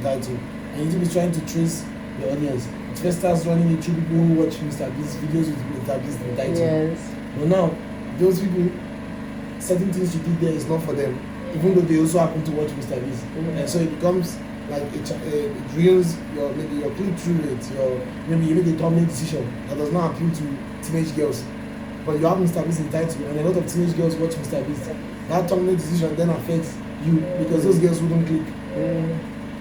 title, and YouTube is trying to trace the audience. It first starts running it through people who watch Mr. Beast videos with Mr. Beast in the title. Yes. But now, those people, certain things you did there is not for them, even though they also happen to watch Mr. Beast. And so it becomes like it ruins your maybe your click-through rate, maybe you make a thumbnail decision that does not appeal to teenage girls. But you have Mr. Beast in the title, and a lot of teenage girls watch Mr. Beast. That thumbnail decision then affects you because those girls wouldn't click.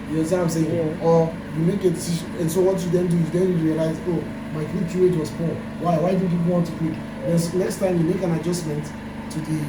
You understand what I'm saying? Yeah. Or you make a decision, and so what you then do is then you realize, oh, my click-through rate was poor. Why do people want to click? Then next time you make an adjustment to the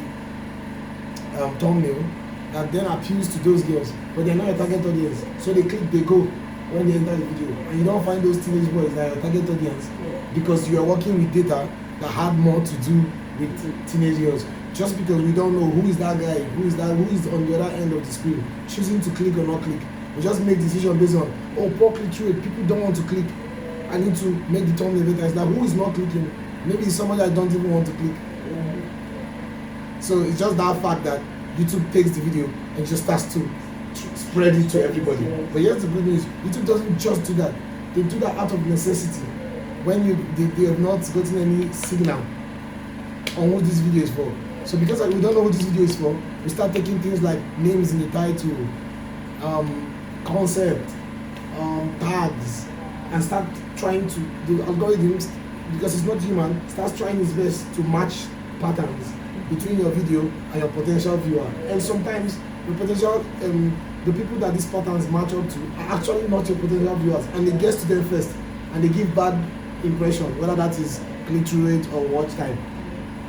thumbnail that then appeals to those girls, but they're not a target audience. So they click, they go when they enter the video, and you don't find those teenage boys that are a target audience because you are working with data that had more to do with teenage girls. Just because we don't know who is that guy, who is on the other end of the screen, choosing to click or not click. We just make decision based on, oh, poor click-through rate, people don't want to click. I need to make the thumbnail better. It's like, who is not clicking? Maybe it's somebody I don't even want to click. So it's just that fact that YouTube takes the video and just starts to spread it to everybody. But here's the good news: YouTube doesn't just do that. They do that out of necessity. When they have not gotten any signal on who this video is for. So because we don't know who this video is for, we start taking things like names in the title, concept, tags, and start trying to the algorithms, because it's not human, starts trying its best to match patterns between your video and your potential viewer. And sometimes the potential the people that these patterns match up to are actually not your potential viewers, and it gets to them first and they give bad impression, whether that is click-through rate or watch time.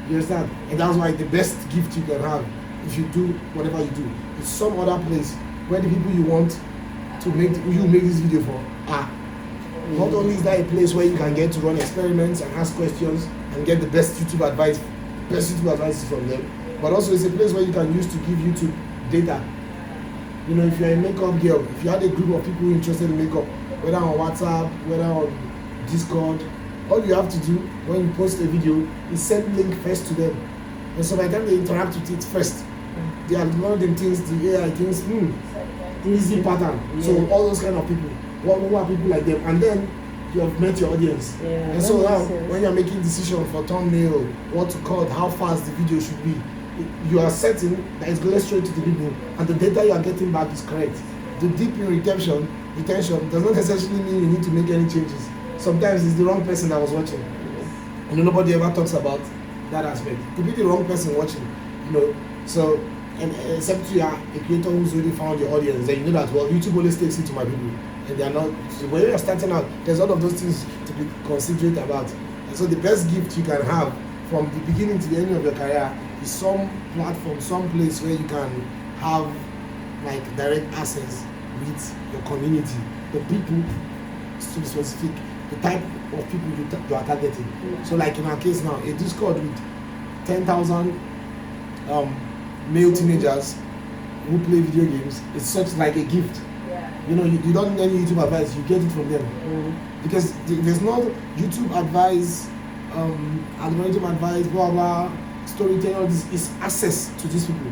You understand? And that's why the best gift you can have if you do whatever you do is some other place where the people you want to make this video for are. Not only is that a place where you can get to run experiments and ask questions and get the best YouTube advices from them, but also it's a place where you can use to give YouTube data. You know, if you're a makeup girl, if you had a group of people interested in makeup, whether on WhatsApp, whether on Discord, all you have to do when you post a video is send link first to them. And so by the time they interact with it first, the algorithm thinks, the AI thinks, easy pattern. Yeah. So all those kind of people, who are people like them? And then you have met your audience. Yeah, and so now, when you're making decisions for thumbnail, what to cut, how fast the video should be, you are setting that it's going straight to the people, and the data you are getting back is correct. The deep in retention does not necessarily mean you need to make any changes. Sometimes it's the wrong person that was watching. And nobody ever talks about that aspect. It could be the wrong person watching, So, and except you are a creator who's already found your audience, then you know that, well, YouTube always takes it to my people. And they are not, so when you're starting out, there's all of those things to be considerate about. And so the best gift you can have from the beginning to the end of your career is some platform, some place where you can have like direct access with your community, the people, to be specific, the type of people you are targeting. So like in our case now, a Discord with 10,000 male teenagers who play video games is such like a gift. You don't need any YouTube advice, you get it from them. Because there's no YouTube advice, algorithm advice, blah blah, storytelling, all this is access to these people.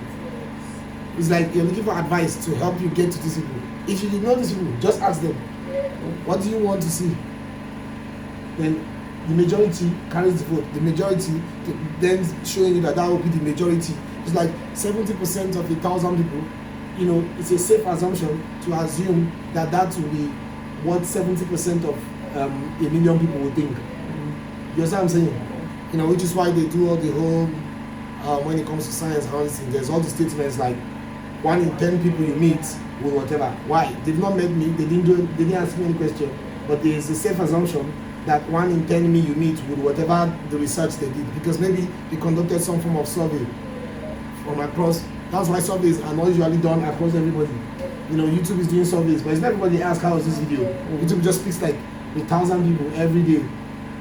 It's like you're looking for advice to help you get to these people. If you did know these people, just ask them, what do you want to see? Then the majority carries the vote. The majority then showing you that will be the majority. It's like 70% of 1,000 people. It's a safe assumption to assume that will be what 70% of a million people would think. You understand what I'm saying? Which is why they do all the whole, when it comes to science and all this thing, there's all the statements like 1 in 10 people you meet will whatever. Why? They've not met me, they didn't ask me any question, but there is a safe assumption that 1 in 10 you meet would whatever the research they did, because maybe they conducted some form of survey from across. That's why surveys are not usually done across everybody. YouTube is doing surveys, but it's not everybody asks how is this video. YouTube just picks like 1,000 people every day,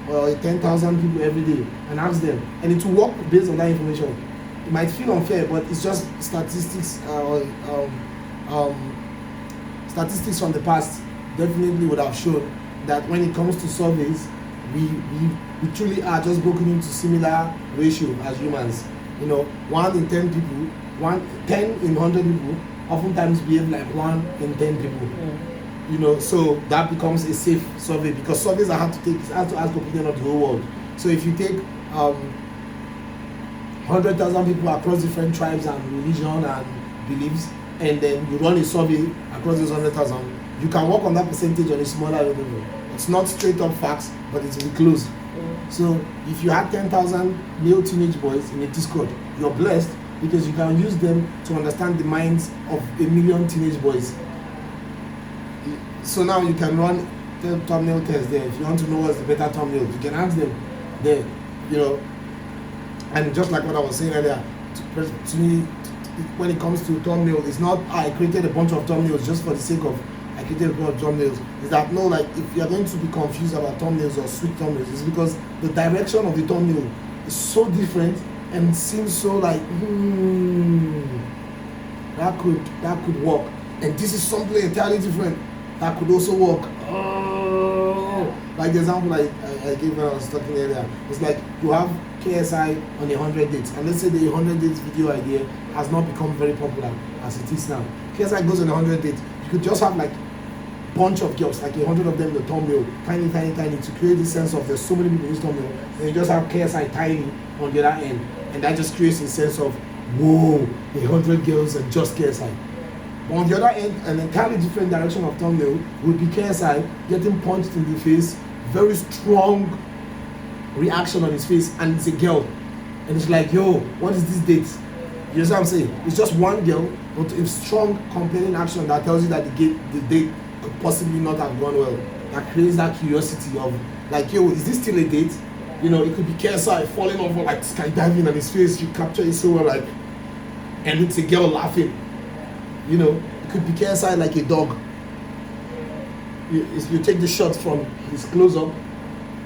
or 10,000 people every day, and asks them, and it will work based on that information. It might feel unfair, but it's just statistics. Statistics from the past definitely would have shown that when it comes to surveys, we truly are just broken into similar ratio as humans. 1 in 10 people, 10 in 100 people oftentimes behave like 1 in 10 people. You know, so that becomes a safe survey, because surveys are hard to take. It's hard to ask opinion of the whole world. So if you take 100,000 people across different tribes and religion and beliefs, and then you run a survey across those 100,000, you can work on that percentage on a smaller level. It's not straight up facts, but it's really close. So if you had 10,000 male teenage boys in a Discord, you're blessed, because you can use them to understand the minds of 1 million teenage boys. So now you can run the thumbnail test there. If you want to know what's the better thumbnail, you can ask them there, you know. And just like what I was saying earlier, to me, when it comes to thumbnail, it's not I created a bunch of thumbnails just for the sake of I created a bunch of thumbnails. Is that no, like if you're going to be confused about thumbnails or sweet thumbnails, it's because the direction of the thumbnail is so different and seems so like that could work, and this is something entirely different that could also work. Like the example I gave when I was talking earlier, it's like you have KSI on 100 dates, and let's say the 100 dates video idea has not become very popular as it is now. KSI goes on 100 dates, you could just have like bunch of girls, like 100 of them in the thumbnail, tiny, to create this sense of there's so many people in this thumbnail, and you just have KSI tiny on the other end, and that just creates a sense of whoa, 100 girls and just KSI. But on the other end, an entirely different direction of thumbnail would be KSI getting punched in the face, very strong reaction on his face, and it's a girl, and it's like, yo, what is this date? You know what I'm saying? It's just one girl, but a strong compelling action that tells you that the date could possibly not have gone well. That creates that curiosity of like, yo, is this still a date? You know, it could be KSI falling over like skydiving, and his face, you capture it so well, like, and it's a girl laughing. You know, it could be KSI like a dog. You take the shot from his close-up,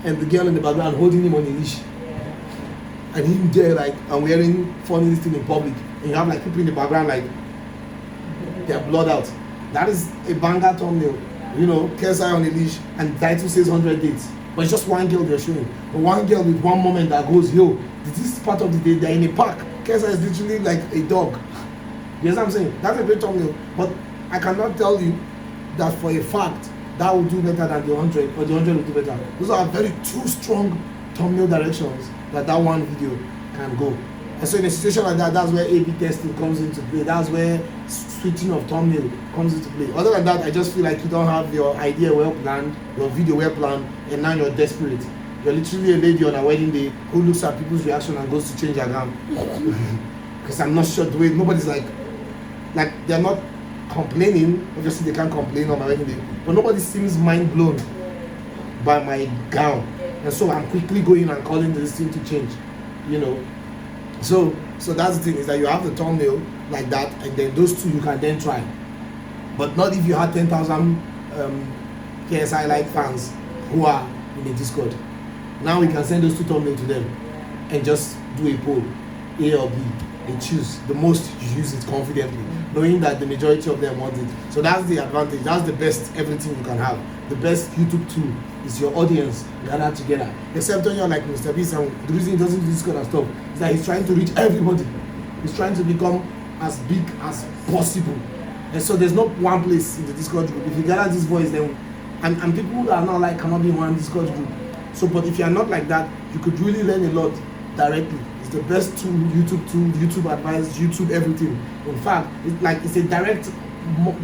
and the girl in the background holding him on a leash, and him there like and wearing funny thing in public, and you have like people in the background like their blood out. That is a banger thumbnail. You know, KSI on a leash, and the title says 100 dates, but it's just one girl they're showing, but one girl with one moment that goes, yo, this is part of the day they're in a park. KSI is literally like a dog. You know what I'm saying? That's a great thumbnail, but I cannot tell you that for a fact that will do better than the 100, or the 100 will do better. Those are very two strong thumbnail directions that one video can go. And so in a situation like that, that's where A/B testing comes into play. That's where switching of thumbnail comes into play. Other than that, I just feel like you don't have your idea well planned, your video well planned, and now you're desperate. You're literally a lady on a wedding day who looks at people's reaction and goes to change her gown. Because I'm not sure the way, nobody's like they're not complaining. Obviously they can't complain on my wedding day, but nobody seems mind blown by my gown, and so I'm quickly going and calling this thing to change, you know. So that's the thing, is that you have the thumbnail like that, and then those two you can then try, but not if you had 10,000 KSI like fans who are in the Discord. Now we can send those two thumbnails to them and just do a poll, A or B. They choose the most, you use it confidently, knowing that the majority of them want it. So that's the advantage. That's the best everything you can have. The best YouTube tool is your audience gathered together. Except when you're like Mr. Beast, and the reason he doesn't do this kind of stuff is that he's trying to reach everybody. He's trying to become as big as possible. And so there's not one place in the Discord group. If you gather this voice, then and people who are not like cannot be in one Discord group. So, but if you are not like that, you could really learn a lot directly. The best tool, YouTube advice, YouTube everything. In fact, it's a direct,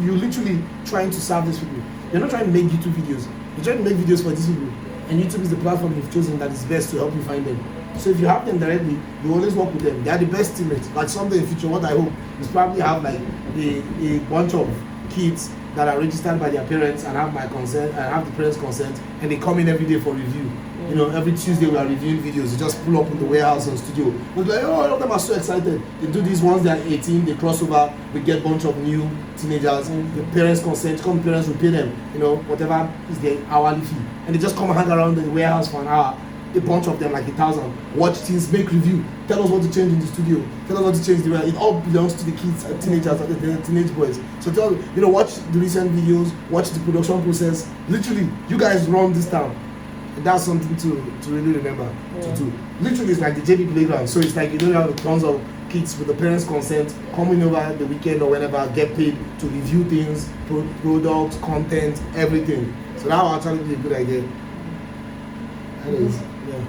you're literally trying to serve these people. You're not trying to make YouTube videos. You're trying to make videos for these people. And YouTube is the platform you've chosen that is best to help you find them. So if you have them directly, you always work with them. They are the best teammates. Like someday in the future, what I hope is probably have like a bunch of kids that are registered by their parents and have my consent and have the parents' consent, and they come in every day for review. You know, every Tuesday we are reviewing videos. They just pull up in the warehouse and studio. We're like, oh, all of them are so excited. They do this once they're 18, they cross over, we get a bunch of new teenagers. The parents consent, come parents will pay them, you know, whatever is their hourly fee. And they just come and hang around the warehouse for an hour. A bunch of them, like 1,000. Watch things, make review. Tell us what to change in the studio. Tell us what to change the way. It all belongs to the kids and teenagers, the teenage boys. So watch the recent videos, watch the production process. Literally, you guys run this town. And that's something to really remember to do. Literally, it's like the JB playground. So it's like you don't have tons of kids with the parents' consent coming over the weekend or whenever, get paid to review things, product, content, everything. So that will actually be a good idea. Anyways, yeah.